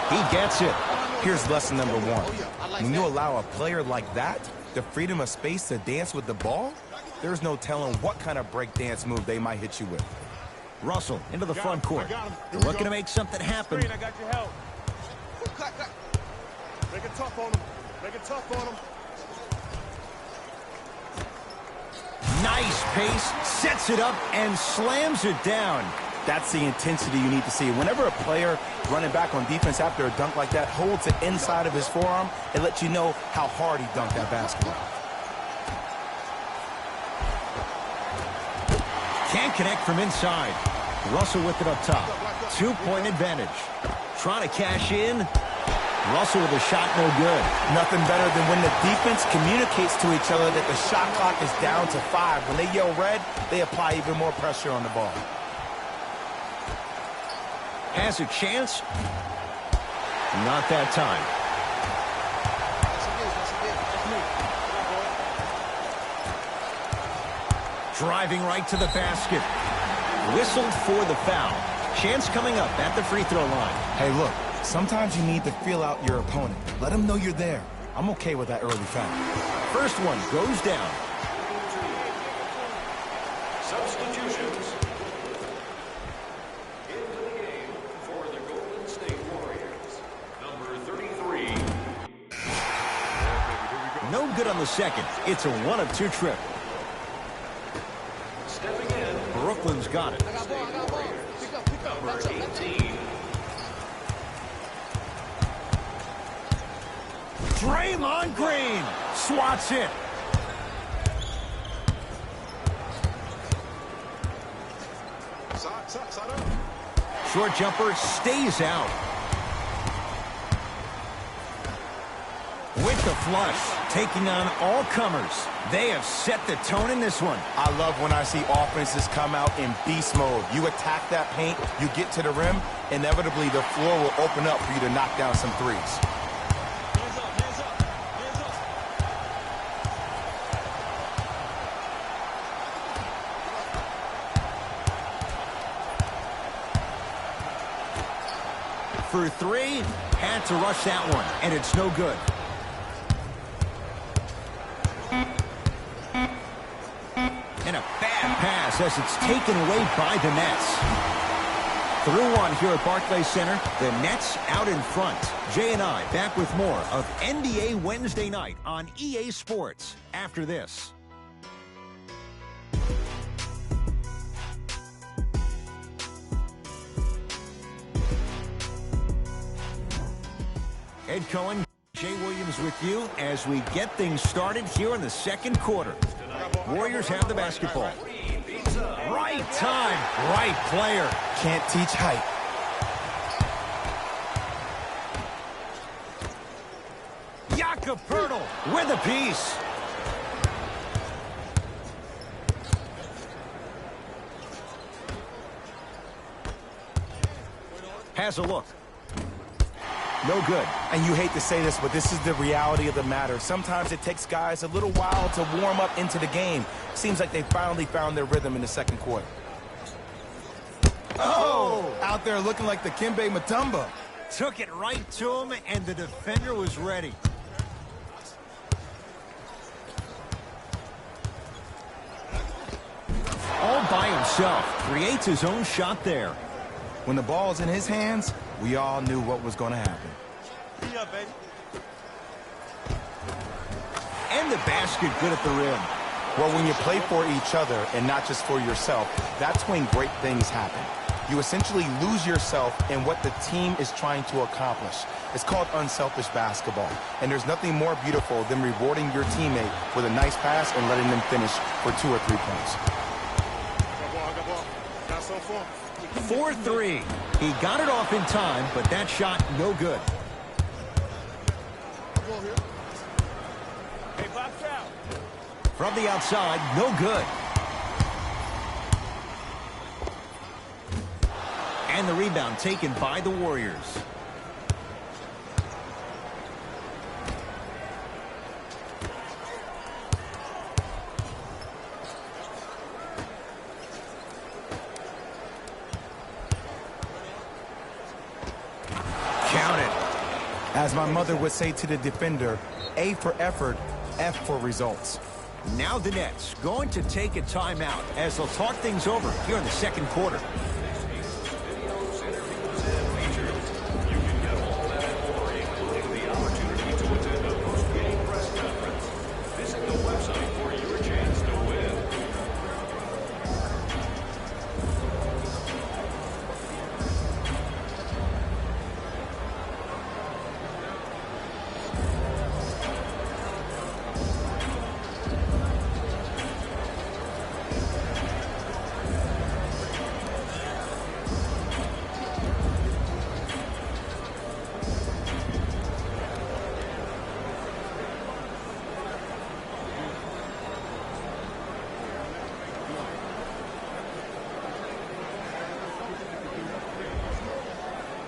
He gets it. Here's lesson number one. When you allow a player like that the freedom of space to dance with the ball, there's no telling what kind of break dance move they might hit you with. Russell into the front court. They're looking to make something happen. I got your help. Make it tough on him. Make it tough on him. Nice pace, sets it up, and slams it down. That's the intensity you need to see. Whenever a player running back on defense after a dunk like that holds it inside of his forearm, it lets you know how hard he dunked that basketball. Can't connect from inside. Russell with it up top. 2-point advantage. Trying to cash in. Russell with a shot, no good. Nothing better than when the defense communicates to each other that the shot clock is down to 5. When they yell red, they apply even more pressure on the ball. Has a chance. Not that time. Driving right to the basket. Whistled for the foul. Chance coming up at the free throw line. Hey, look, sometimes you need to feel out your opponent. Let them know you're there. I'm okay with that early foul. First one goes down. Substitutions. Into the game for the Golden State Warriors. Number 33. No good on the second. It's a 1-of-2 trip. Stepping in. Brooklyn's got it. Number 18. Draymond Green swats it. Side up. Short jumper stays out. With the flush, taking on all comers. They have set the tone in this one. I love when I see offenses come out in beast mode. You attack that paint, you get to the rim, inevitably the floor will open up for you to knock down some threes. Hands up, hands up, hands up. For three, had to rush that one, and it's no good. And a bad pass as it's taken away by the Nets. Through one here at Barclays Center, the Nets out in front. Jay and I back with more of NBA Wednesday night on EA Sports after this. Ed Cohen, Jay Williams with you as we get things started here in the second quarter. Warriors have the basketball. Right time, right player. Can't teach height. Jakob Poeltl with a piece. Has a look. No good. And you hate to say this, but this is the reality of the matter. Sometimes it takes guys a little while to warm up into the game. Seems like they finally found their rhythm in the second quarter. Oh! Out there looking like the Kimbe Mutombo. Took it right to him, and the defender was ready. All by himself. Creates his own shot there. When the ball's in his hands, we all knew what was going to happen. Be up, baby. And the basket good at the rim. Well, when you play for each other and not just for yourself, that's when great things happen. You essentially lose yourself in what the team is trying to accomplish. It's called unselfish basketball. And there's nothing more beautiful than rewarding your teammate with a nice pass and letting them finish for 2 or 3 points. I got ball. Got some for him. 4-3. He got it off in time, but that shot no good. Hey, box out. From the outside, no good. And the rebound taken by the Warriors. Count it. As my mother would say to the defender, A for effort, F for results. Now the Nets going to take a timeout as they'll talk things over here in the second quarter.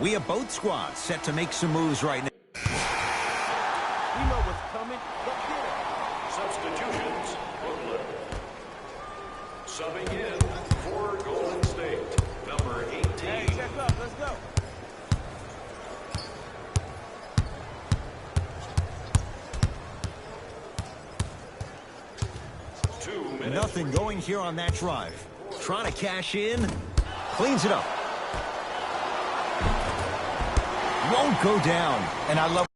We have both squads set to make some moves right now. We know what's coming. Let's get it. Substitutions, Brooklyn. Subbing in for Golden State, number 18. Hey, check up. Let's go. Nothing going here on that drive. Trying to cash in. Cleans it up. Won't go down. And I love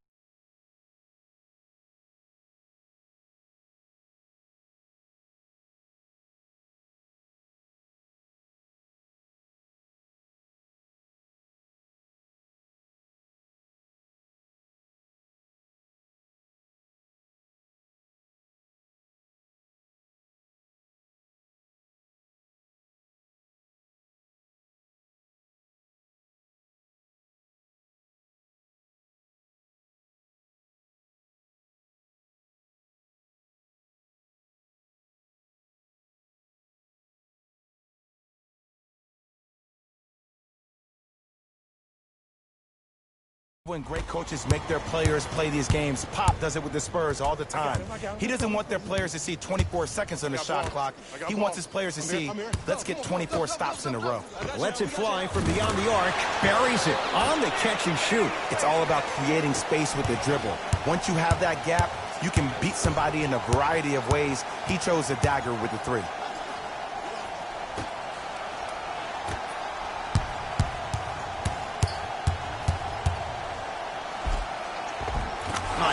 when great coaches make their players play these games. Pop does it with the Spurs all the time. He doesn't want their players to see 24 seconds on the shot clock. He wants his players to see, let's get 24 stops in a row. Lets it fly from beyond the arc. Buries it on the catch and shoot. It's all about creating space with the dribble. Once you have that gap, you can beat somebody in a variety of ways. He chose the dagger with the three.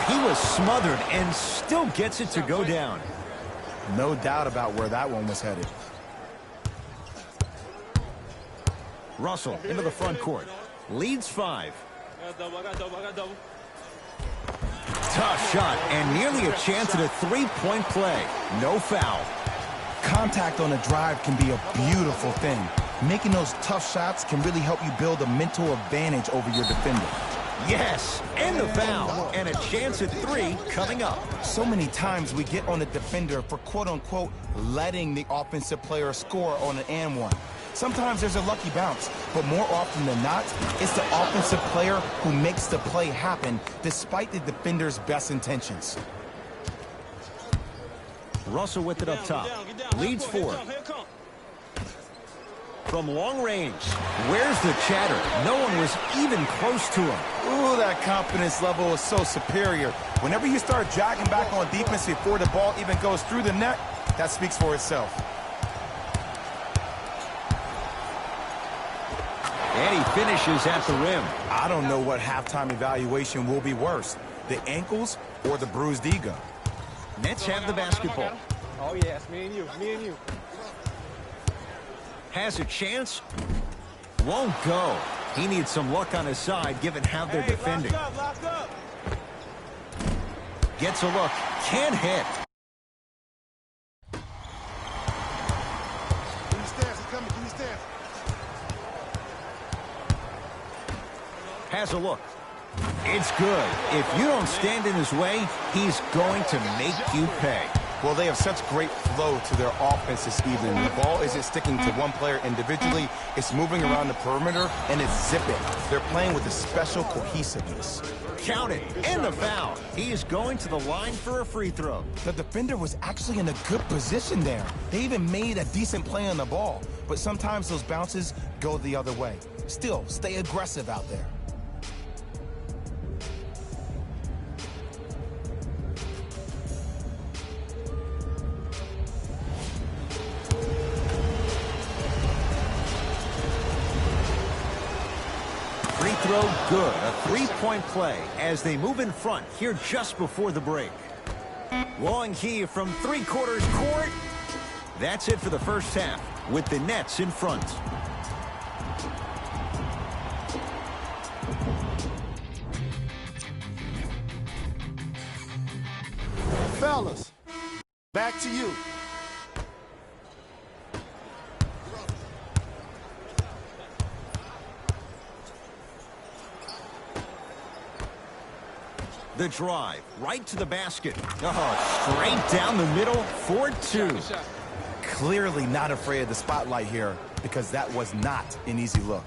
He was smothered and still gets it to go down. No doubt about where that one was headed. Russell into the front court. Leads 5. Tough shot and nearly a chance at a three-point play. No foul. Contact on a drive can be a beautiful thing. Making those tough shots can really help you build a mental advantage over your defender. Yes, and the foul, and a chance at 3 coming up. So many times we get on the defender for quote-unquote letting the offensive player score on an and one. Sometimes there's a lucky bounce, but more often than not, it's the offensive player who makes the play happen despite the defender's best intentions. Russell with it up top. Leads 4. From long range, where's the chatter? No one was even close to him. Ooh, that confidence level is so superior. Whenever you start jogging back on defense before the ball even goes through the net, that speaks for itself. And he finishes at the rim. I don't know what halftime evaluation will be worse, the ankles or the bruised ego. Nets have the basketball. Oh, yes, me and you, me and you. Has a chance. Won't go. He needs some luck on his side given how they're defending. Lock up. Gets a look. Can't hit. Can you stand? He's coming. Can you stand? Has a look. It's good. If you don't stand in his way, he's going to make you pay. Well, they have such great flow to their offense this evening. The ball isn't sticking to one player individually. It's moving around the perimeter, and it's zipping. They're playing with a special cohesiveness. Count it. And the foul. He is going to the line for a free throw. The defender was actually in a good position there. They even made a decent play on the ball. But sometimes those bounces go the other way. Still, stay aggressive out there. throw good. A three-point play as they move in front here just before the break. Long key from three-quarters court. That's it for the first half with the Nets in front. Fellas, back to you. The drive right to the basket. Oh, straight down the middle for two. Clearly not afraid of the spotlight here because that was not an easy look.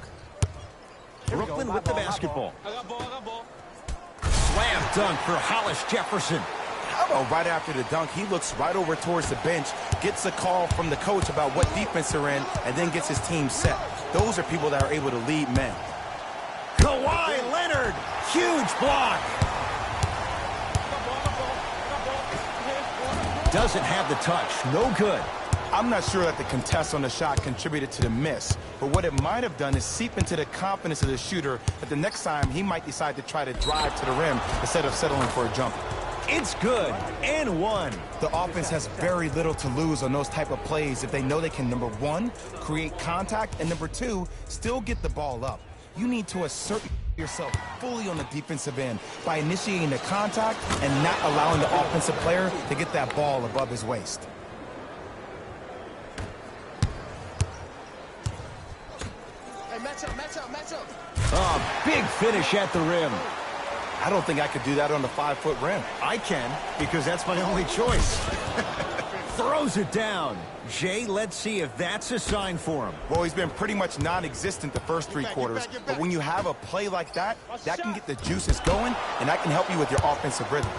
Brooklyn with the basketball. Slam dunk for Hollis Jefferson. How about right after the dunk, he looks right over towards the bench, gets a call from the coach about what defense they're in, and then gets his team set. Those are people that are able to lead men. Kawhi Leonard, huge block. Doesn't have the touch, no good. I'm not sure that the contest on the shot contributed to the miss, but what it might have done is seep into the confidence of the shooter that the next time he might decide to try to drive to the rim instead of settling for a jumper. It's good, and one. The offense has very little to lose on those type of plays if they know they can, number one, create contact, and number two, still get the ball up. You need to assert yourself fully on the defensive end by initiating the contact and not allowing the offensive player to get that ball above his waist. Hey, match up. Oh, big finish at the rim. I don't think I could do that on the 5-foot rim. I can, because that's my only choice. Throws it down. Jay, let's see if that's a sign for him. Well, he's been pretty much non-existent the first three quarters, but when you have a play like that, that can get the juices going, and that can help you with your offensive rhythm.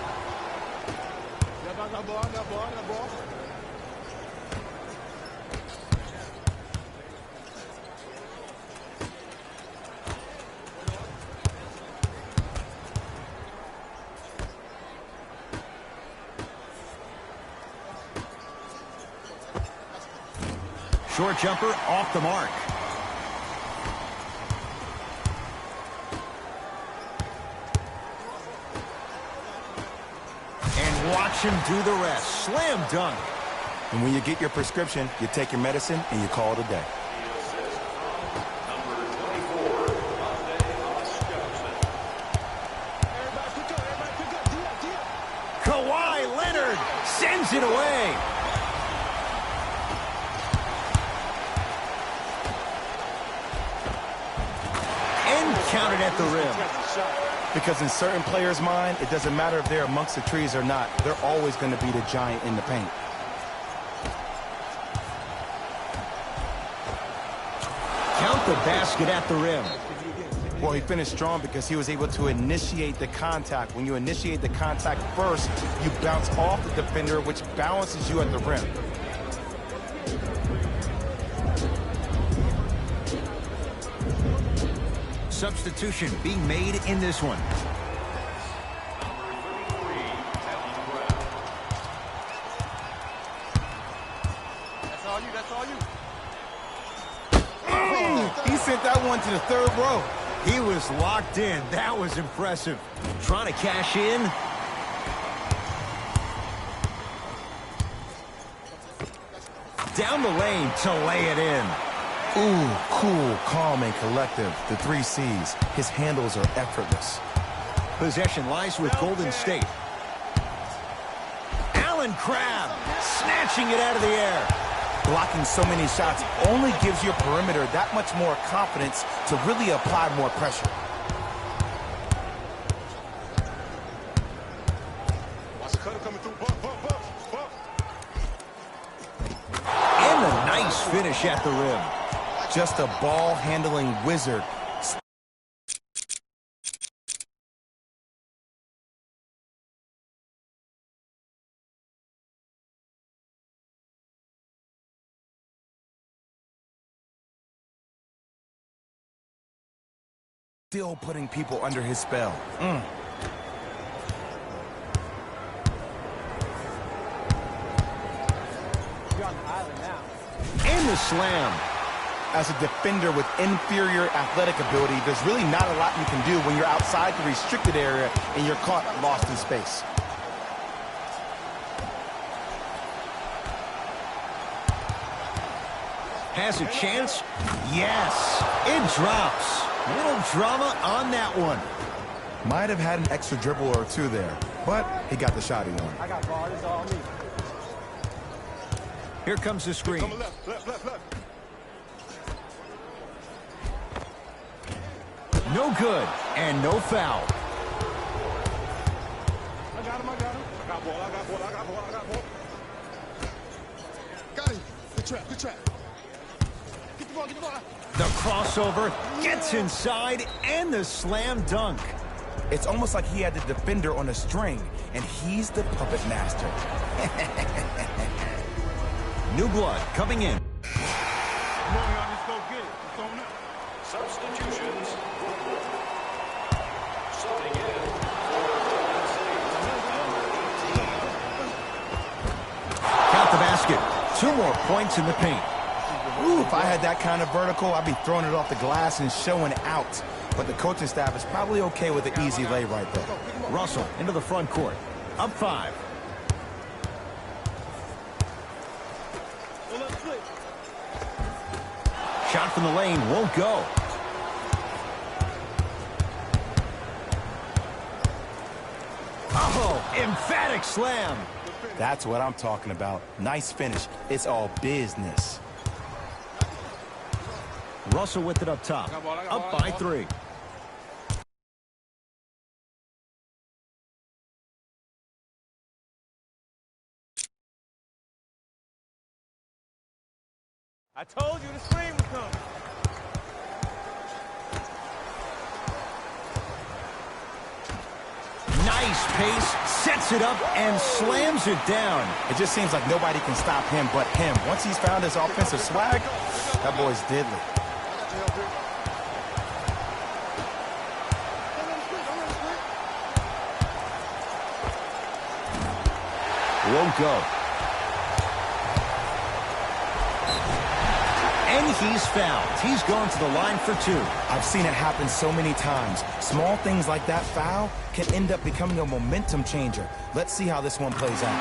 Short jumper off the mark. And watch him do the rest. Slam dunk. And when you get your prescription, you take your medicine and you call it a day. Kawhi Leonard sends it away. Counted at the rim. Because in certain players' mind, it doesn't matter if they're amongst the trees or not. They're always going to be the giant in the paint. Count the basket at the rim. Well, he finished strong because he was able to initiate the contact. When you initiate the contact first, you bounce off the defender, which balances you at the rim. Substitution being made in this one. That's all you. Oh, he sent that one to the third row. He was locked in. That was impressive. Trying to cash in. Down the lane to lay it in. Ooh, cool, calm, and collective. The 3 C's. His handles are effortless. Possession lies with Golden State. Allen Crabbe snatching it out of the air. Blocking so many shots only gives your perimeter that much more confidence to really apply more pressure. Watch the cutter coming through. Bump. And a nice finish at the rim. Just a ball-handling wizard. Still putting people under his spell. And the slam. As a defender with inferior athletic ability, there's really not a lot you can do when you're outside the restricted area and you're caught lost in space. Has a chance? Yes, it drops. Little drama on that one. Might have had an extra dribble or two there, but he got the shot he wanted. I got ball. This is all me. Here comes the screen. Coming left, left. No good, and no foul. I got him. I got ball. Got him. Good trap. Get the ball. The crossover gets inside, and the slam dunk. It's almost like he had the defender on a string, and he's the puppet master. New blood coming in. Come on, y'all. Let's go get it. It's on up. Substitutions. Subbing in for Golden State. Count the basket. 2 more points in the paint. Ooh, if I had that kind of vertical, I'd be throwing it off the glass and showing out. But the coaching staff is probably okay with an easy lay right there. Russell into the front court. Up 5. Shot from the lane won't go. Oh, emphatic slam. That's what I'm talking about. Nice finish. It's all business. Russell with it up top. Up by 3. I told you the screen was coming. Nice pace, sets it up, and slams it down. It just seems like nobody can stop him but him. Once he's found his offensive swag, that boy's deadly. Won't go. And he's fouled. He's going to the line for 2. I've seen it happen so many times. Small things like that foul can end up becoming a momentum changer. Let's see how this one plays out.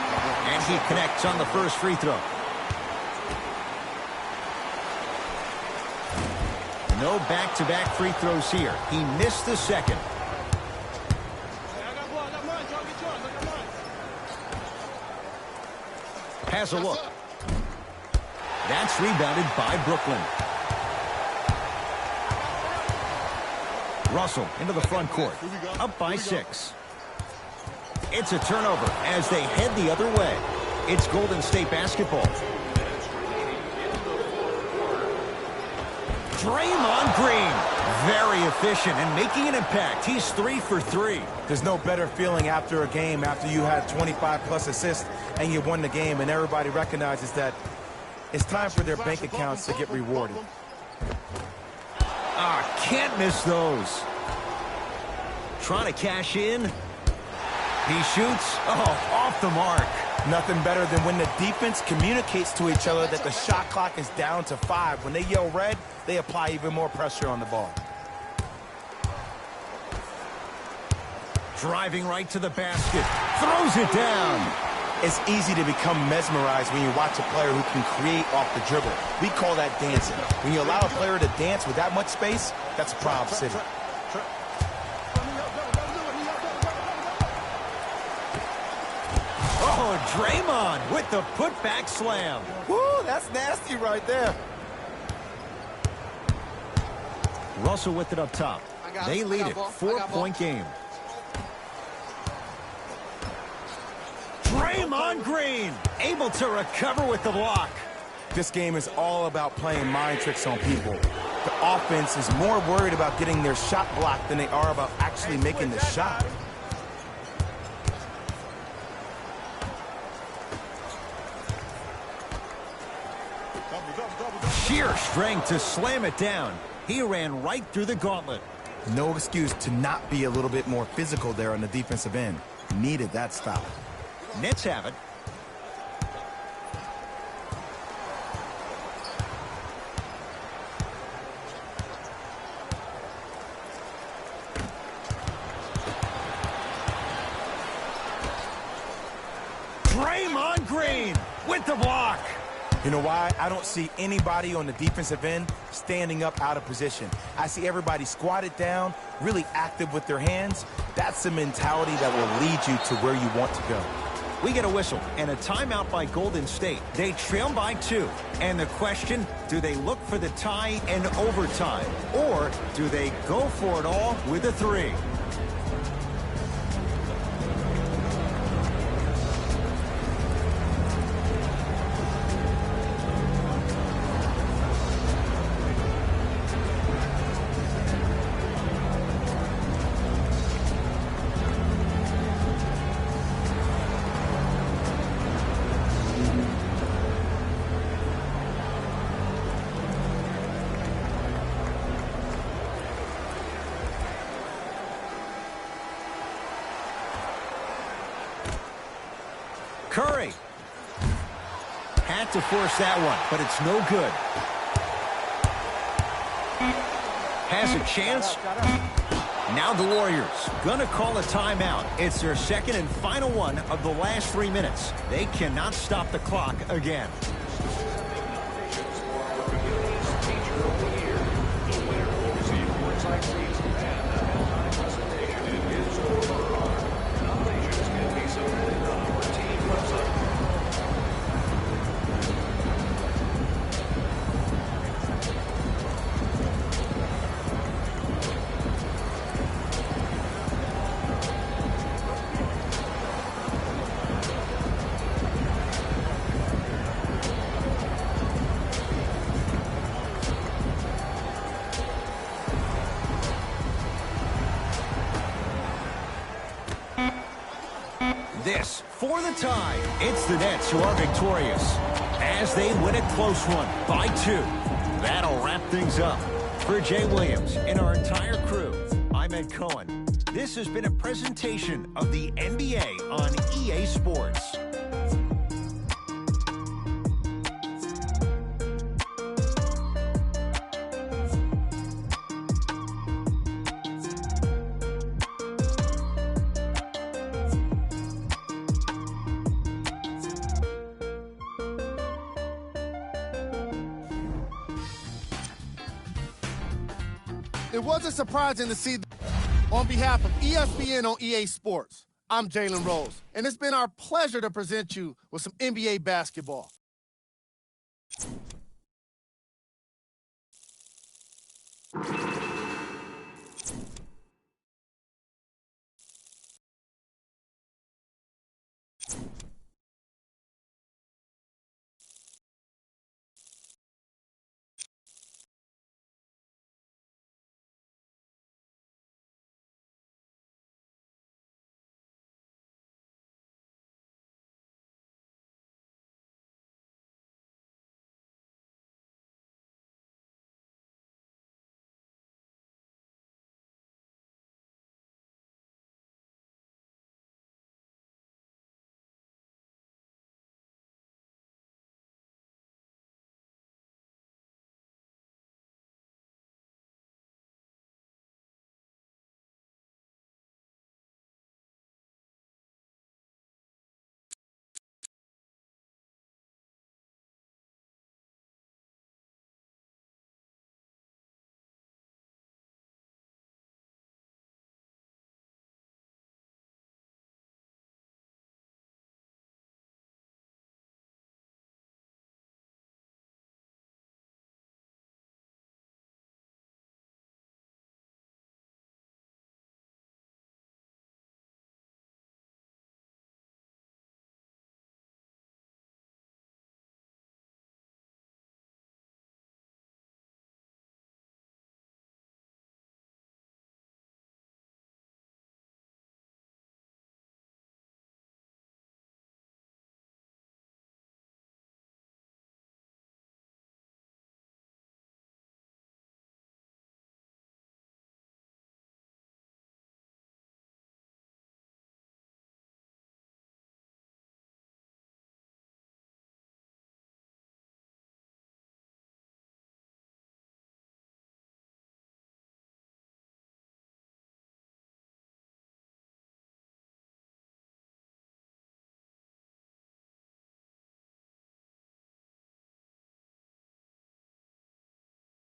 And he connects on the first free throw. No back-to-back free throws here. He missed the second. Has a look. That's rebounded by Brooklyn. Russell into the front court. Up by 6. It's a turnover as they head the other way. It's Golden State basketball. Draymond Green. Very efficient and making an impact. He's 3 for 3. There's no better feeling after a game after you had 25-plus assists and you won the game and everybody recognizes that it's time for their bank accounts to get rewarded. Can't miss those. Trying to cash in. He shoots. Off the mark. Nothing better than when the defense communicates to each other that the shot clock is down to 5. When they yell red, they apply even more pressure on the ball. Driving right to the basket. Throws it down. It's easy to become mesmerized when you watch a player who can create off the dribble. We call that dancing. When you allow a player to dance with that much space, that's a problem city. Oh, Draymond with the putback slam. Woo, that's nasty right there. Russell with it up top. They lead it. 4-point game. Draymond Green able to recover with the block. This game is all about playing mind tricks on people. The offense is more worried about getting their shot blocked than they are about actually making the shot. Sheer strength to slam it down. He ran right through the gauntlet. No excuse to not be a little bit more physical there on the defensive end. Needed that stop. Nets have it. with the block. You know why? I don't see anybody on the defensive end standing up out of position. I see everybody squatted down, really active with their hands. That's the mentality that will lead you to where you want to go. We get a whistle and a timeout by Golden State. They trail by 2. And the question, do they look for the tie in overtime? Or do they go for it all with a 3? Curry had to force that one, but it's no good. Has a chance. Now the Warriors gonna call a timeout. It's their second and final one of the last 3 minutes. They cannot stop the clock again. This for the tie. It's the Nets who are victorious as they win a close one by 2. That'll wrap things up. For Jay Williams and our entire crew, I'm Ed Cohen. This has been a presentation of the NBA on EA Sports. It wasn't surprising to see. On behalf of ESPN on EA Sports, I'm Jalen Rose, and it's been our pleasure to present you with some NBA basketball.